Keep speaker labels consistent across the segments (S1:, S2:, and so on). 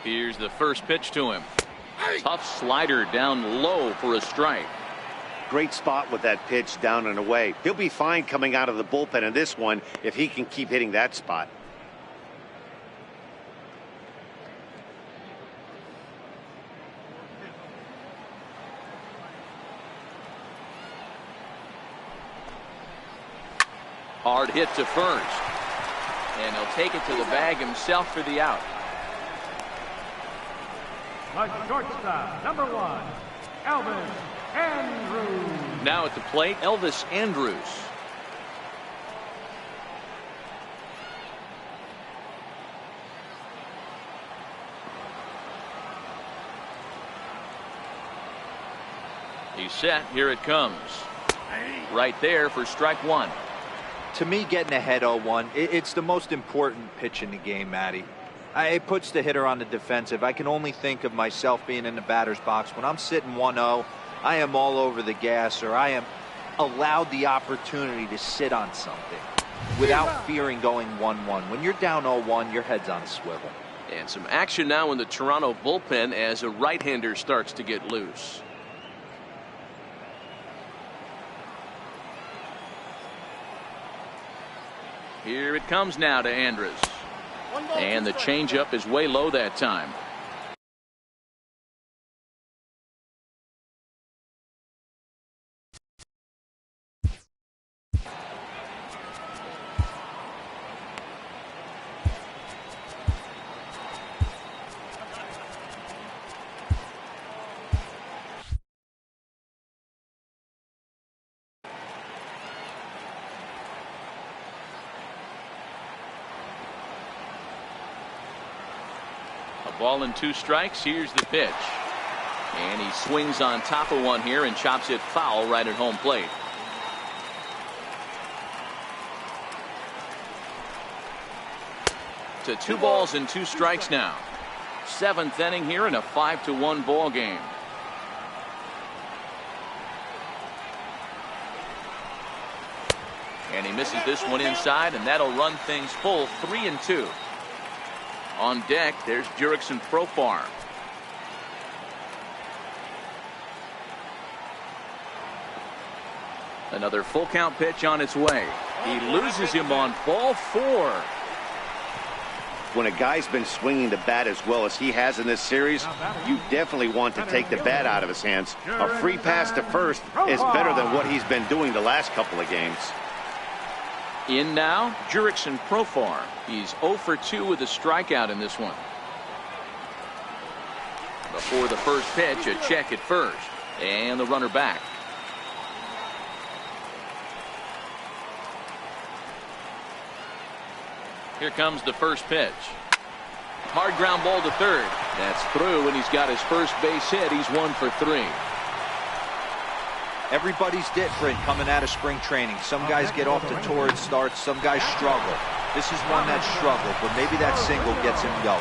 S1: Here's the first pitch to him. Tough slider down low for a strike.
S2: Great spot with that pitch down and away. He'll be fine coming out of the bullpen in this one if he can keep hitting that spot.
S1: Hard hit to first. And he'll take it to the bag himself for the out.
S3: The shortstop, number 1, Elvis Andrus.
S1: Now at the plate, Elvis Andrus. He's set. Here it comes. Right there for strike 1.
S4: To me, getting ahead 0-1, it's the most important pitch in the game, Matty. It puts the hitter on the defensive. I can only think of myself being in the batter's box. When I'm sitting 1-0, I am all over the gas, or I am allowed the opportunity to sit on something without fearing going 1-1. When you're down 0-1, your head's on a swivel.
S1: And some action now in the Toronto bullpen as a right-hander starts to get loose. Here it comes now to Andrus. And the changeup is way low that time. Ball and 2 strikes. Here's the pitch. And he swings on top of one here and chops it foul right at home plate. To 2 balls and 2 strikes now. 7th inning here in a 5-1 ball game. And he misses this one inside, and that'll run things full 3-2. On deck, there's Jurickson Profar. Another full count pitch on its way. He loses him on ball 4.
S2: When a guy's been swinging the bat as well as he has in this series, you definitely want to take the bat out of his hands. A free pass to first is better than what he's been doing the last couple of games.
S1: In now, Jurickson Profar. He's 0 for 2 with a strikeout in this one. Before the first pitch, a check at first. And the runner back. Here comes the first pitch. Hard ground ball to third. That's through, and he's got his first base hit. He's 1 for 3.
S4: Everybody's different coming out of spring training. Some guys get off to torrid starts. Some guys struggle. This is one that struggled, but maybe that single gets him going.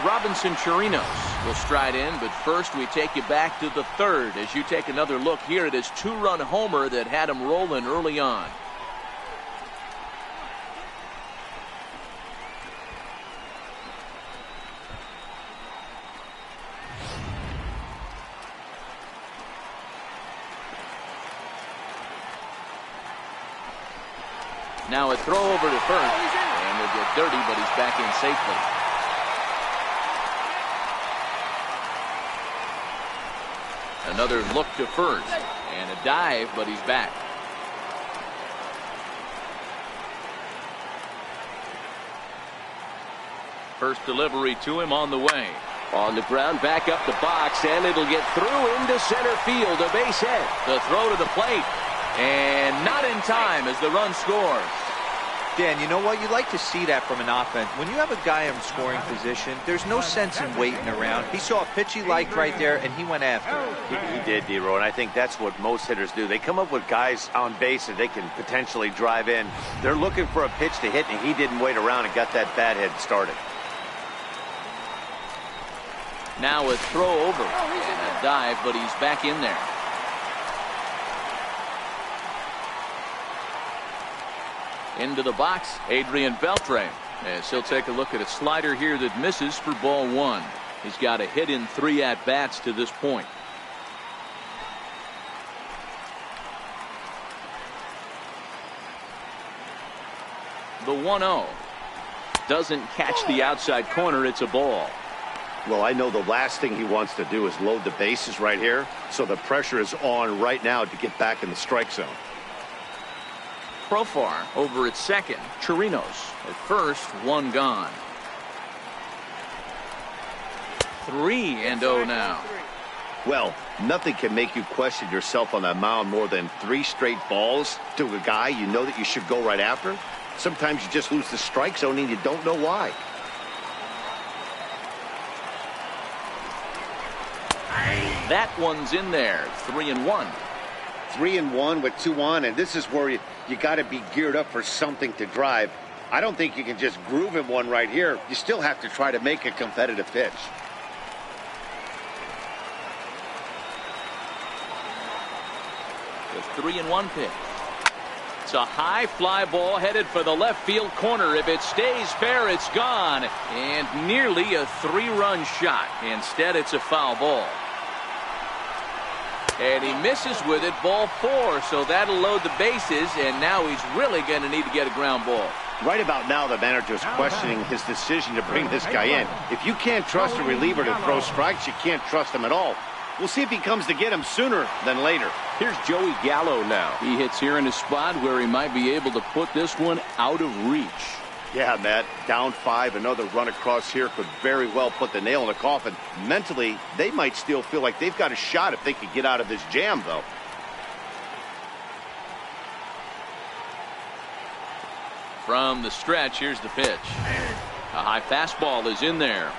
S1: Robinson Chirinos will stride in, but first we take you back to the 3rd as you take another look here at his 2-run homer that had him rolling early on. Now a throw over to first, and he'll get dirty, but he's back in safely. Another look to first, and a dive, but he's back. First delivery to him on the way. On the ground, back up the box, and it'll get through into center field. A base hit. The throw to the plate. And not in time as the run scores.
S4: Dan, you know what? You like to see that from an offense. When you have a guy in scoring position, there's no sense in waiting around. He saw a pitch he liked right there, and he went after it.
S2: He did, D-Row, and I think that's what most hitters do. They come up with guys on base that they can potentially drive in. They're looking for a pitch to hit, and he didn't wait around and got that bat head started.
S1: Now a throw over and a dive, but he's back in there. Into the box, Adrian Beltre. As he'll take a look at a slider here that misses for ball one. He's got a hit in 3 at-bats to this point. The 1-0 doesn't catch the outside corner. It's a ball.
S2: Well, I know the last thing he wants to do is load the bases right here, so the pressure is on right now to get back in the strike zone.
S1: Profar over at second. Chirinos at first. 1 gone. 3-0 now.
S2: Well, nothing can make you question yourself on that mound more than 3 straight balls to a guy you know that you should go right after. Sometimes you just lose the strike zone and you don't know why.
S1: That one's in there. 3-1.
S2: 3-1 with 2 on, and this is where you got to be geared up for something to drive. I don't think you can just groove him one right here. You still have to try to make a competitive pitch.
S1: The 3-1 pitch. It's a high fly ball headed for the left field corner. If it stays fair, it's gone. And nearly a 3-run shot. Instead, it's a foul ball. And he misses with it. Ball 4. So that'll load the bases. And now he's really going to need to get a ground ball.
S2: Right about now, the manager is questioning his decision to bring this guy in. If you can't trust a reliever to throw strikes, you can't trust him at all. We'll see if he comes to get him sooner than later.
S1: Here's Joey Gallo now. He hits here in a spot where he might be able to put this one out of reach.
S2: Yeah, Matt, down 5, another run across here could very well put the nail in the coffin. Mentally, they might still feel like they've got a shot if they could get out of this jam, though.
S1: From the stretch, here's the pitch. A high fastball is in there.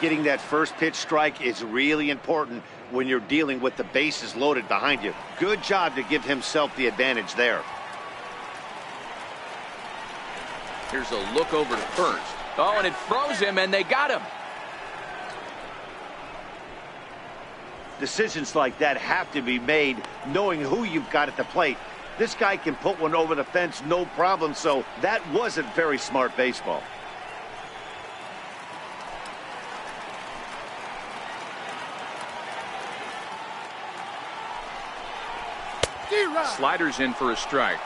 S2: Getting that first pitch strike is really important when you're dealing with the bases loaded behind you. Good job to give himself the advantage there.
S1: Here's a look over to first. Oh, and it froze him, and they got him.
S2: Decisions like that have to be made knowing who you've got at the plate. This guy can put one over the fence, no problem, so that wasn't very smart baseball.
S1: Sliders in for a strike.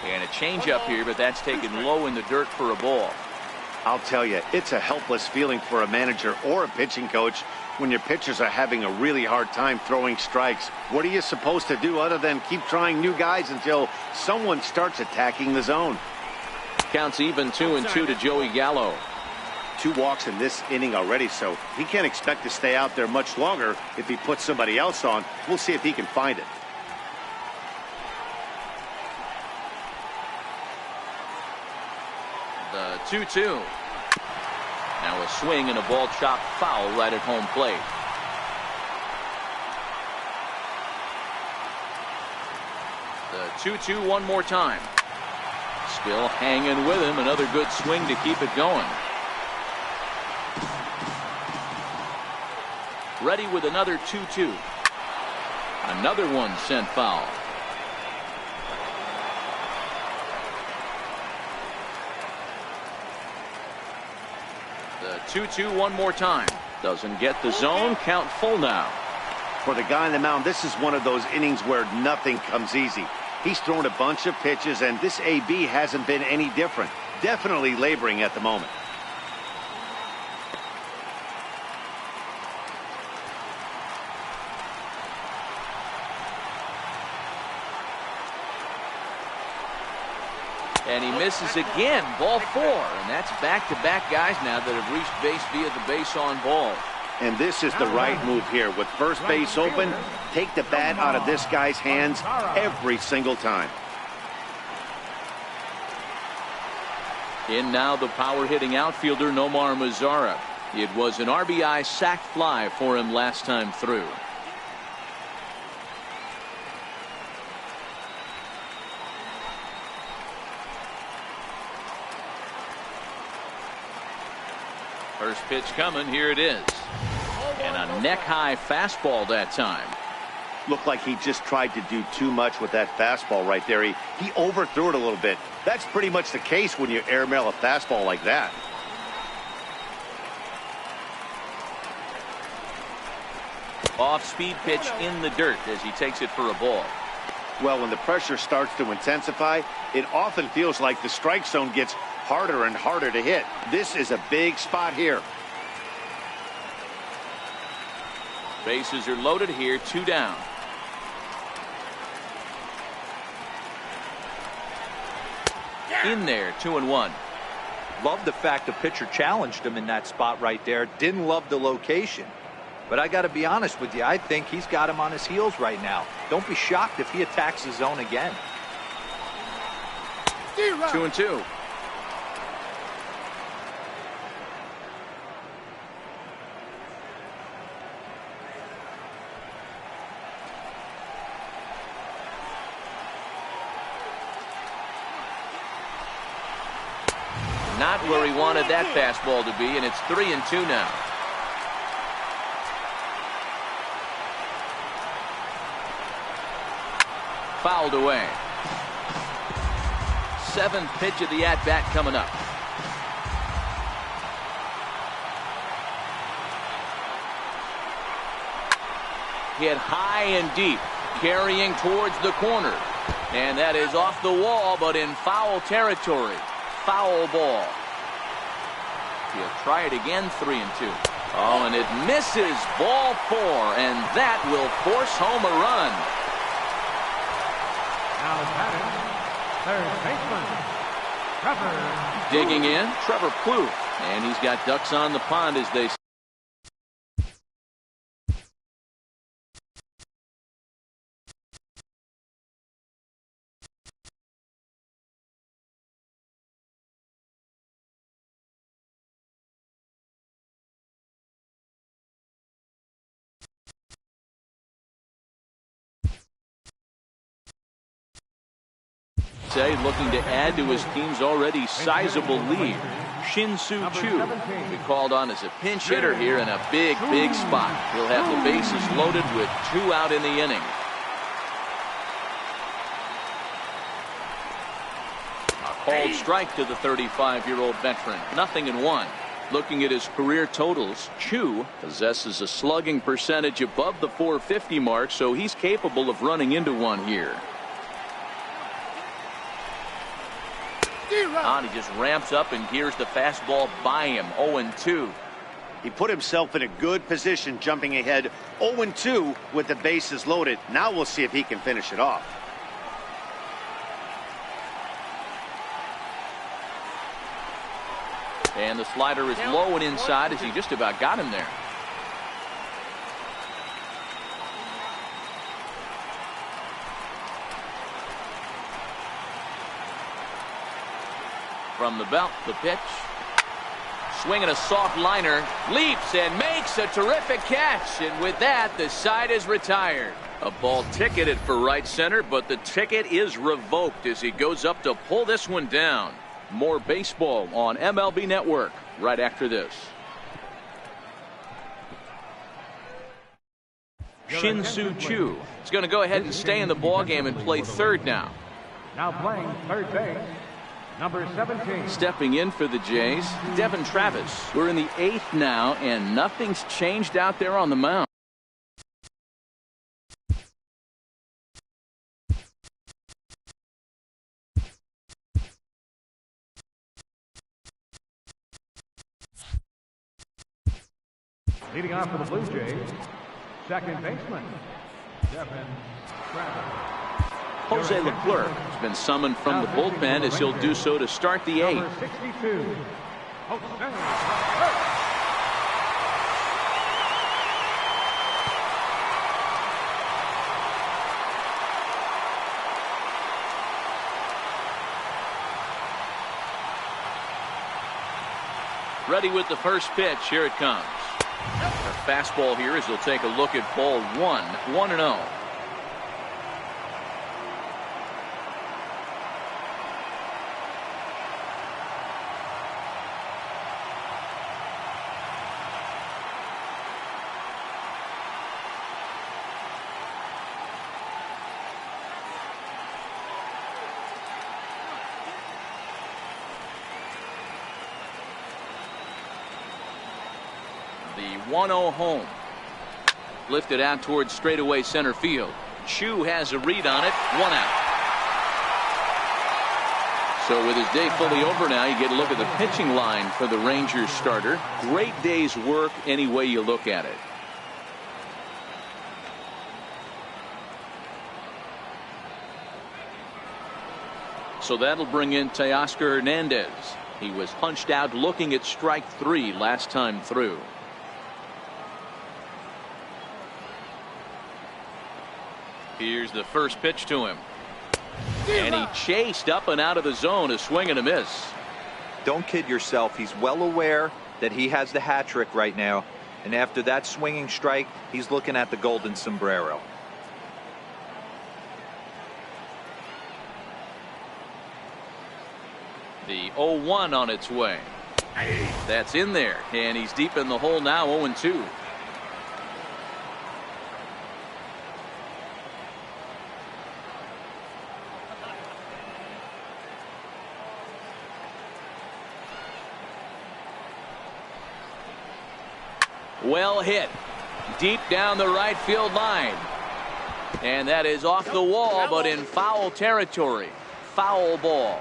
S1: And a changeup here, but that's taken low in the dirt for a ball.
S2: I'll tell you, it's a helpless feeling for a manager or a pitching coach when your pitchers are having a really hard time throwing strikes. What are you supposed to do other than keep trying new guys until someone starts attacking the zone?
S1: Counts even 2-2 to Joey Gallo.
S2: 2 walks in this inning already, so he can't expect to stay out there much longer if he puts somebody else on. We'll see if he can find it.
S1: The 2-2. Now a swing and a ball chopped foul right at home plate. The 2-2 one more time. Still hanging with him. Another good swing to keep it going. Ready with another 2-2. Another one sent foul. The 2-2 one more time. Doesn't get the zone. Count full now.
S2: For the guy on the mound, this is one of those innings where nothing comes easy. He's thrown a bunch of pitches, and this AB hasn't been any different. Definitely laboring at the moment.
S1: And he misses again. Ball 4. And that's back-to-back guys now that have reached base via the base on ball.
S2: And this is the right move here. With first base open, take the bat out of this guy's hands every single time.
S1: In now the power-hitting outfielder Nomar Mazara. It was an RBI sac fly for him last time through. First pitch coming. Here it is. And a neck-high fastball that time.
S2: Looked like he just tried to do too much with that fastball right there. He overthrew it a little bit. That's pretty much the case when you airmail a fastball like that.
S1: Off-speed pitch in the dirt as he takes it for a ball.
S2: Well, when the pressure starts to intensify, it often feels like the strike zone gets harder and harder to hit. This is a big spot here.
S1: Bases are loaded here, 2 down. In there, 2-1.
S4: Love the fact the pitcher challenged him in that spot right there. Didn't love the location. But I got to be honest with you, I think he's got him on his heels right now. Don't be shocked if he attacks the zone again.
S1: 2-2. Not where he wanted that fastball to be, and it's 3-2 now. Fouled away. 7th pitch of the at-bat coming up. Hit high and deep, carrying towards the corner. And that is off the wall, but in foul territory. Foul ball. He'll try it again, 3-2. Oh, and it misses, ball 4, and that will force home a run.
S3: Now batting, third baseman, Trevor.
S1: Digging in, Trevor Plouffe, and he's got ducks on the pond, as they say. Looking to add to his team's already sizable lead. Shin-Soo Choo will be called on as a pinch hitter here in a big, big spot. He'll have the bases loaded with 2 out in the inning. A called strike to the 35-year-old veteran. 0-1. Looking at his career totals, Choo possesses a slugging percentage above the .450 mark, so he's capable of running into one here. He just ramps up and gears the fastball by him. 0-2.
S2: He put himself in a good position jumping ahead 0-2 with the bases loaded. Now we'll see if he can finish it off.
S1: And the slider is low and inside as he just about got him there. From the belt, the pitch. Swinging a soft liner. Leaps and makes a terrific catch. And with that, the side is retired. A ball ticketed for right center, but the ticket is revoked as he goes up to pull this one down. More baseball on MLB Network right after this. Shin-Soo Choo is going to go ahead and stay in the ballgame and play third now.
S3: Now playing third base, number 17.
S1: Stepping in for the Jays, Devin Travis. We're in the 8th now, and nothing's changed out there on the mound.
S3: Leading off for the Blue Jays, second baseman, Devin Travis.
S1: Jose Leclerc has been summoned from the bullpen as he'll do so to start the 8th.
S3: Number 62, Jose.
S1: Ready with the first pitch. Here it comes. A fastball here as he'll take a look at ball 1. 1-0. The 1-0 home. Lifted out towards straightaway center field. Chu has a read on it. 1 out. So with his day fully over now, you get a look at the pitching line for the Rangers starter. Great day's work any way you look at it. So that'll bring in Teoscar Hernandez. He was punched out looking at strike 3 last time through. Here's the first pitch to him. And he chased up and out of the zone, a swing and a miss.
S4: Don't kid yourself. He's well aware that he has the hat trick right now. And after that swinging strike, he's looking at the golden sombrero.
S1: The 0-1 on its way. That's in there. And he's deep in the hole now, 0-2. Well hit. Deep down the right field line. And that is off the wall, but in foul territory. Foul ball.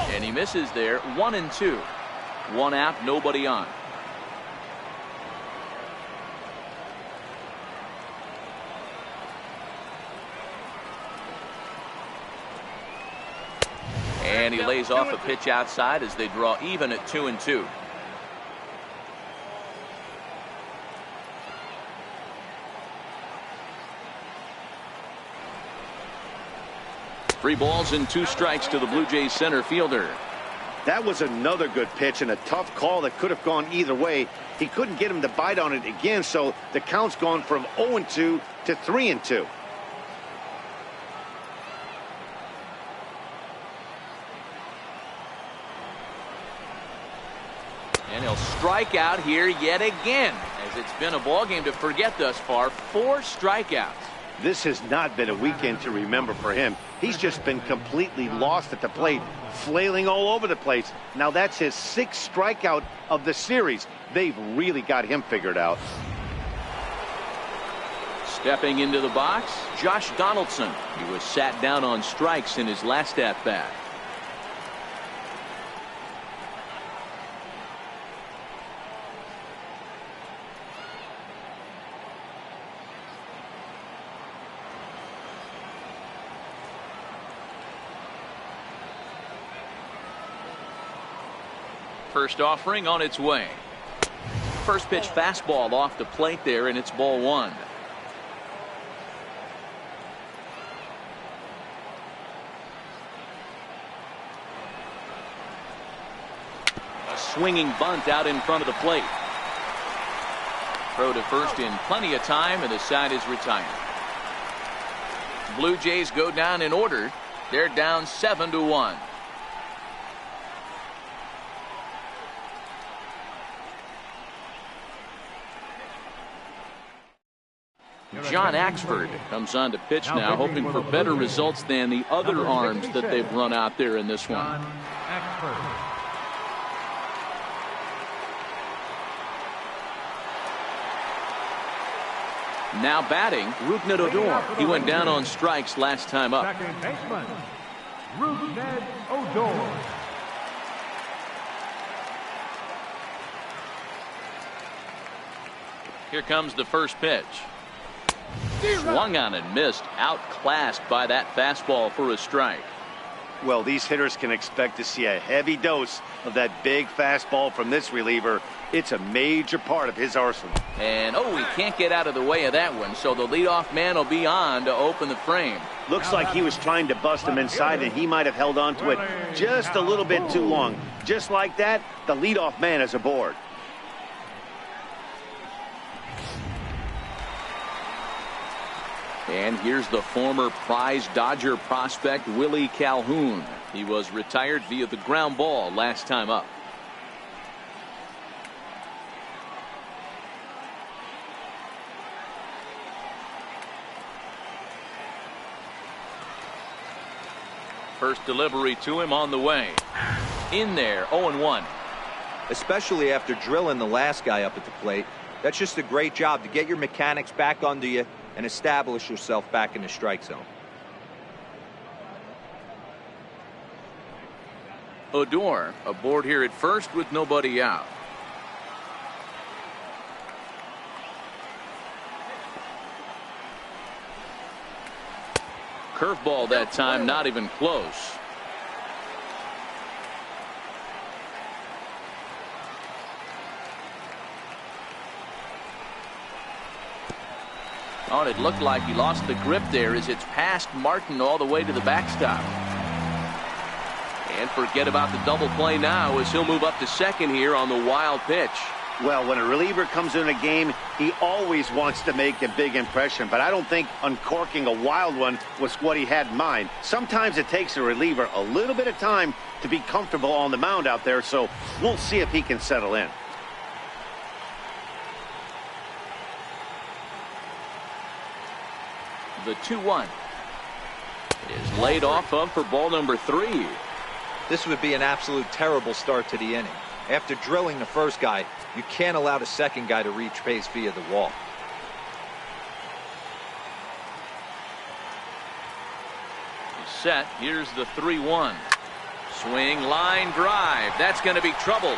S1: And he misses there. 1-2. 1 out, nobody on. And he lays off a pitch outside as they draw even at 2-2. Three balls and 2 strikes to the Blue Jays center fielder.
S2: That was another good pitch and a tough call that could have gone either way. He couldn't get him to bite on it again, so the count's gone from 0-2 to 3-2.
S1: And he'll strike out here yet again, as it's been a ball game to forget thus far. 4 strikeouts.
S2: This has not been a weekend to remember for him. He's just been completely lost at the plate, flailing all over the place. Now that's his 6th strikeout of the series. They've really got him figured out.
S1: Stepping into the box, Josh Donaldson. He was sat down on strikes in his last at-bat. First offering on its way. First pitch fastball off the plate there, and it's ball 1. A swinging bunt out in front of the plate. Throw to first in plenty of time, and the side is retired. Blue Jays go down in order. They're down 7-1. John Axford comes on to pitch now, hoping for better results than the other arms that they've run out there in this one. Now batting, Rougned Odor. He went down on strikes last time up.
S3: Second baseman, Rougned Odor.
S1: Here comes the first pitch. Swung on and missed, outclassed by that fastball for a strike.
S2: Well, these hitters can expect to see a heavy dose of that big fastball from this reliever. It's a major part of his arsenal.
S1: And he can't get out of the way of that one, so the leadoff man will be on to open the frame.
S2: Looks like he was trying to bust him inside, and he might have held on to it just a little bit too long. Just like that, the leadoff man is aboard.
S1: And here's the former prize Dodger prospect Willie Calhoun. He was retired via the ground ball last time up. First delivery to him on the way. In there, 0-1.
S4: Especially after drilling the last guy up at the plate. That's just a great job to get your mechanics back under you and establish yourself back in the strike zone.
S1: Odor aboard here at first with nobody out. Curveball that time, not even close. Oh, it looked like he lost the grip there as it's past Martin all the way to the backstop. And forget about the double play now as he'll move up to second here on the wild pitch.
S2: Well, when a reliever comes in a game, he always wants to make a big impression, but I don't think uncorking a wild one was what he had in mind. Sometimes it takes a reliever a little bit of time to be comfortable on the mound out there, so we'll see if he can settle in.
S1: The 2-1 is laid off of for ball number 3.
S4: This would be an absolute terrible start to the inning. After drilling the first guy, you can't allow the second guy to reach base via the wall.
S1: He's set. Here's the 3-1. Swing, line drive. That's going to be trouble.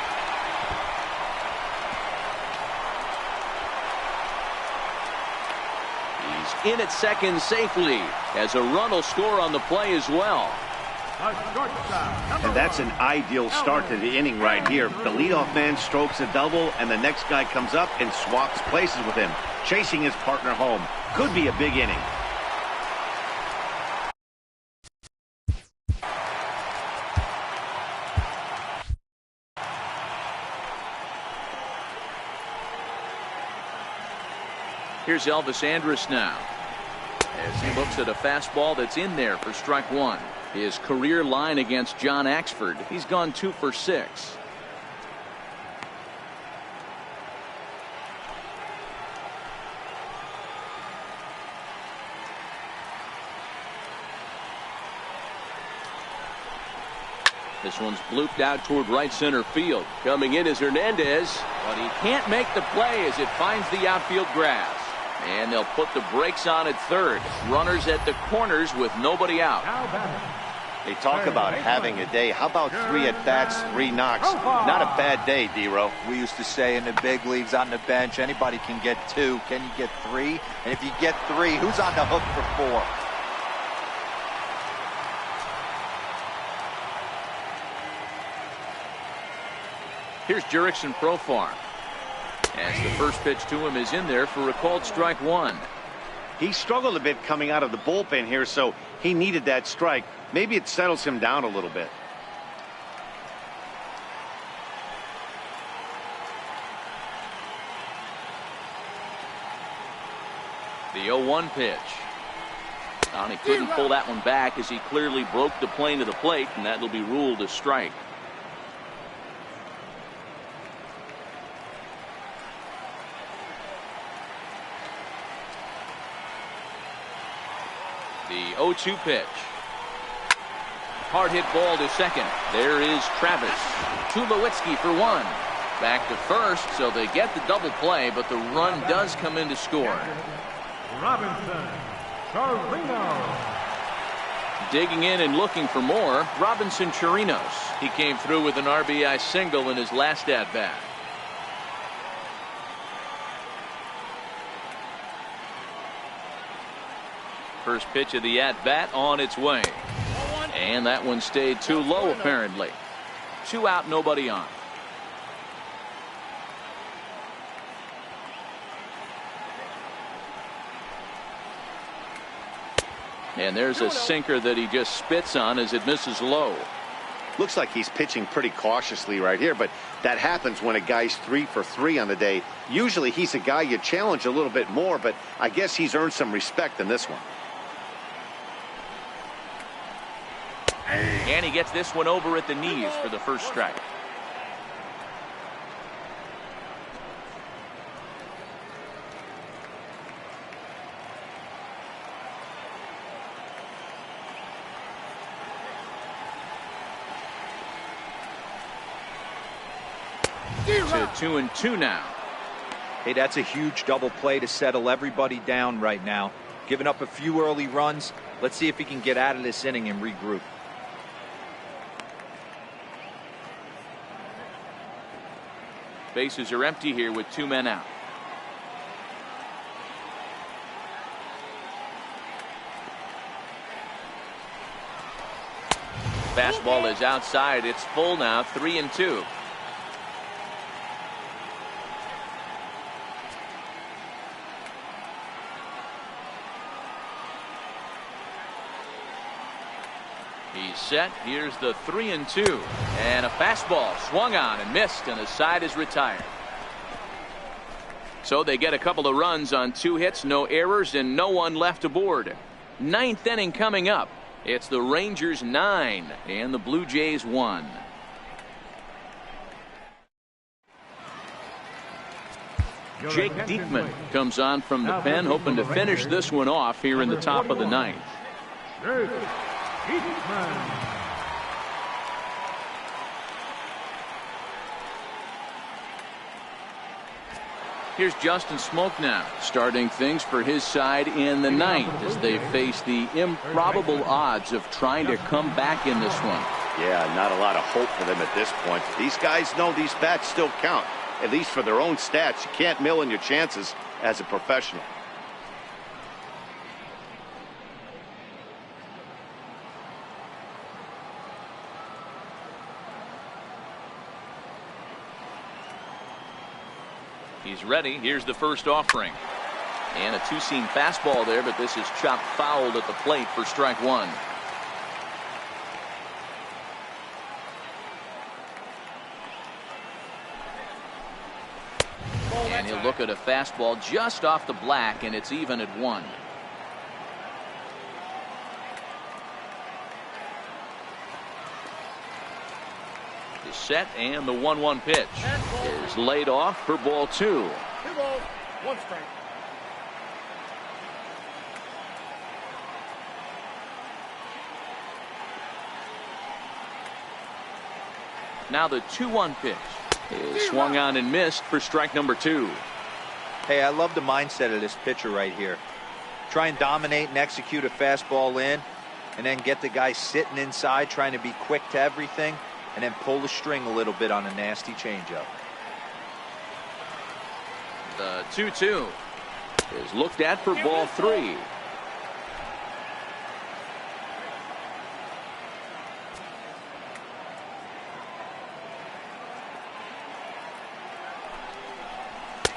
S1: He's in at second safely as a run will score on the play as well.
S2: And that's an ideal start to the inning right here. The leadoff man strokes a double, and the next guy comes up and swaps places with him, chasing his partner home. Could be a big inning.
S1: Here's Elvis Andrus now as he looks at a fastball that's in there for strike 1. His career line against John Axford. He's gone 2 for 6. This one's blooped out toward right center field. Coming in is Hernandez, but he can't make the play as it finds the outfield grass. And they'll put the brakes on at third. Runners at the corners with nobody out.
S2: They talk about having a day. How about 3 at-bats, 3 knocks? Not a bad day, D-Row.
S4: We used to say in the big leagues on the bench, anybody can get 2. Can you get 3? And if you get 3, who's on the hook for 4?
S1: Here's Jurickson Profar. As the first pitch to him is in there for a called strike 1.
S2: He struggled a bit coming out of the bullpen here, so he needed that strike. Maybe it settles him down a little bit.
S1: The 0-1 pitch. And he couldn't pull that one back as he clearly broke the plane to the plate, and that'll be ruled a strike. The 0-2 pitch. Hard hit ball to second. There is Travis. Tulowitzki for 1. Back to first, so they get the double play, but the run does come in to score.
S3: Robinson Chirinos.
S1: Digging in and looking for more, Robinson Chirinos. He came through with an RBI single in his last at-bat. First pitch of the at-bat on its way. And that one stayed too low, apparently. 2 out, nobody on. And there's a sinker that he just spits on as it misses low.
S2: Looks like he's pitching pretty cautiously right here, but that happens when a guy's 3 for 3 on the day. Usually he's a guy you challenge a little bit more, but I guess he's earned some respect in this one.
S1: And he gets this one over at the knees for the first strike. to 2-2 now.
S4: Hey, that's a huge double play to settle everybody down right now. Giving up a few early runs. Let's see if he can get out of this inning and regroup.
S1: Bases are empty here with 2 men out. Fastball is outside. It's full now, 3-2. He's set. Here's the 3-2. And a fastball swung on and missed, and the side is retired. So they get a couple of runs on 2 hits, no errors, and no one left aboard. 9th inning coming up. It's the Rangers 9 and the Blue Jays 1. Jake Diekman comes on from the pen, hoping to finish this one off here in the top of the 9th. Here's Justin Smoke now, starting things for his side in the 9th as they face the improbable odds of trying to come back in this one.
S2: Yeah, not a lot of hope for them at this point. These guys know these bats still count, at least for their own stats. You can't mill in your chances as a professional.
S1: He's ready. Here's the first offering. And a 2-seam fastball there, but this is chopped foul at the plate for strike 1. And he'll look at a fastball just off the black, and it's even at 1. The set and the 1-1 pitch is laid off for ball 2.
S3: 2 balls, 1 strike.
S1: Now the 2-1 pitch is swung on and missed for strike number 2.
S4: Hey, I love the mindset of this pitcher right here. Try and dominate and execute a fastball in, and then get the guy sitting inside trying to be quick to everything, and then pull the string a little bit on a nasty changeup.
S1: The 2-2 is looked at for ball 3.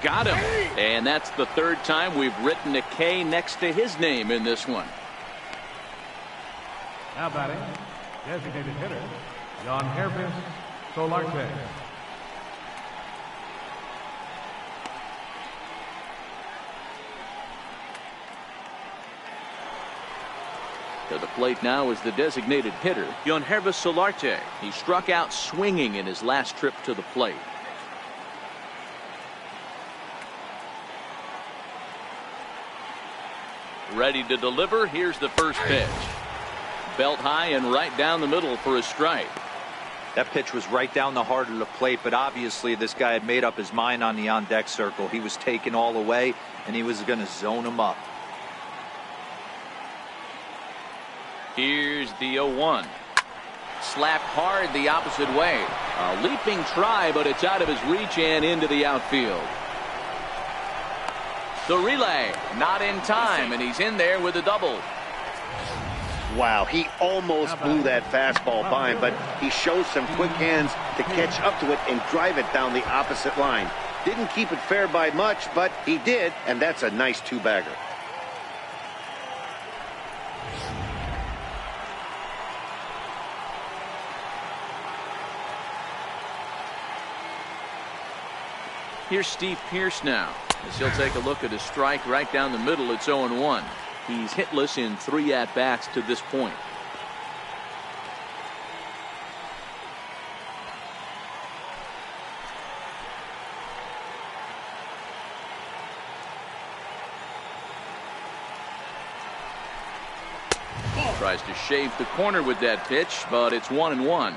S1: Got him. And that's the 3rd time we've written a K next to his name in this one.
S3: Now batting, designated hitter, Jan Solarte.
S1: To the plate now is the designated hitter, Jan Solarte. He struck out swinging in his last trip to the plate. Ready to deliver. Here's the first pitch. Belt high and right down the middle for a strike.
S4: That pitch was right down the heart of the plate, but obviously this guy had made up his mind on the on-deck circle. He was taken all the way, and he was going to zone him up.
S1: Here's the 0-1. Slapped hard the opposite way. A leaping try, but it's out of his reach and into the outfield. The relay, not in time, and he's in there with a double.
S2: Wow, he almost blew that fastball by him, but he shows some quick hands to catch up to it and drive it down the opposite line. Didn't keep it fair by much, but he did, and that's a nice 2-bagger.
S1: Here's Steve Pearce now, as he'll take a look at his strike right down the middle. It's 0-1. He's hitless in 3 at-bats to this point. Tries to shave the corner with that pitch, but it's 1-1.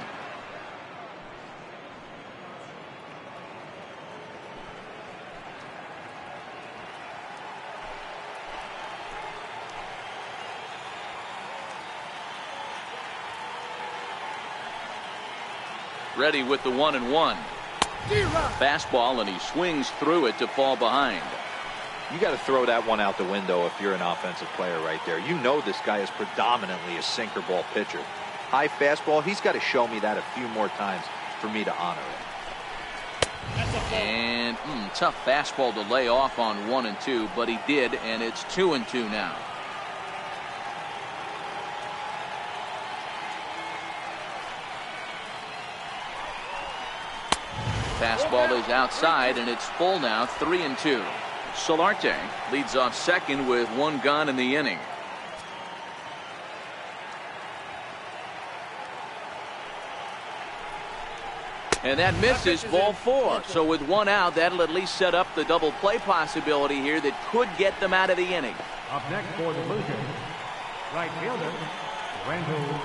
S1: Ready with the 1-1. Fastball, and he swings through it to fall behind.
S4: You got to throw that one out the window if you're an offensive player right there. You know this guy is predominantly a sinker ball pitcher. High fastball, he's got to show me that a few more times for me to honor it.
S1: And tough fastball to lay off on 1 and 2, but he did, and it's 2 and 2 now. Fastball is outside, and it's full now, 3 and 2. Solarte leads off second with 1 gone in the inning. And that misses, ball 4. So with 1 out, that'll at least set up the double play possibility here that could get them out of the inning.
S3: Up next for the Blue Jays, right fielder, Randall.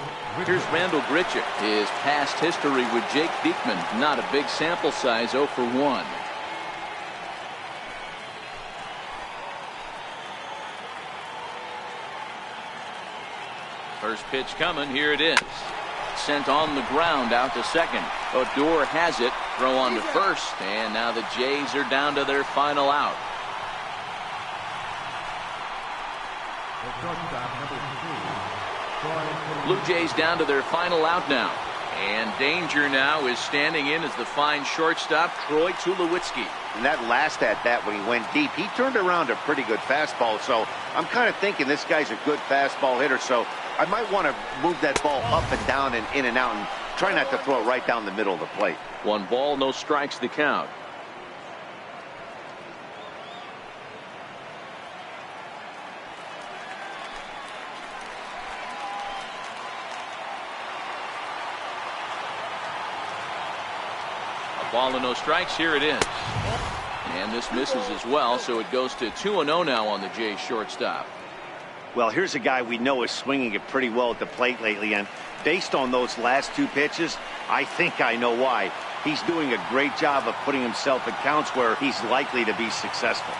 S1: Here's Randall Grichuk. His past history with Jake Diekman, not a big sample size, 0 for 1. First pitch coming, here it is. Sent on the ground out to second. Odor has it, throw on to first, and now the Jays are down to their final out. Blue Jays down to their final out now. And danger now is standing in as the fine shortstop, Troy Tulowitzki.
S2: And that last at-bat when he went deep, he turned around a pretty good fastball. So I'm kind of thinking this guy's a good fastball hitter. So I might want to move that ball up and down and in and out and try not to throw it right down the middle of the plate.
S1: 1 ball, no strikes the count. A ball and no strikes. Here it is. And this misses as well, so it goes to 2-0 now on the Jays shortstop.
S2: Well, here's a guy we know is swinging it pretty well at the plate lately, and based on those last 2 pitches, I think I know why. He's doing a great job of putting himself in counts where he's likely to be successful.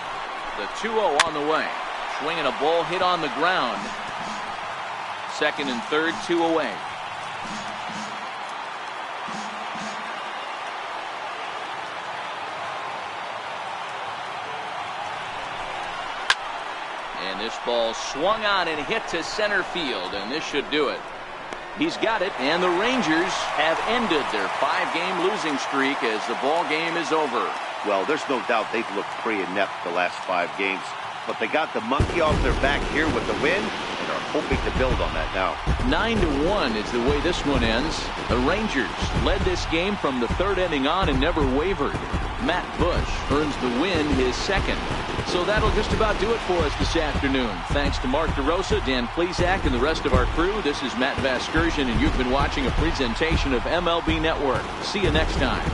S1: The 2-0 on the way. Swinging a ball hit on the ground. Second and third, 2 away. And this ball swung on and hit to center field, and this should do it. He's got it, and the Rangers have ended their 5-game losing streak as the ball game is over.
S2: Well, there's no doubt they've looked pretty inept the last 5 games, but they got the monkey off their back here with the win and are hoping to build on that now.
S1: 9-1 is the way this one ends. The Rangers led this game from the 3rd inning on and never wavered. Matt Bush earns the win, his 2nd. So that'll just about do it for us this afternoon. Thanks to Mark DeRosa, Dan Plesac, and the rest of our crew. This is Matt Vasgersian, and you've been watching a presentation of MLB Network. See you next time.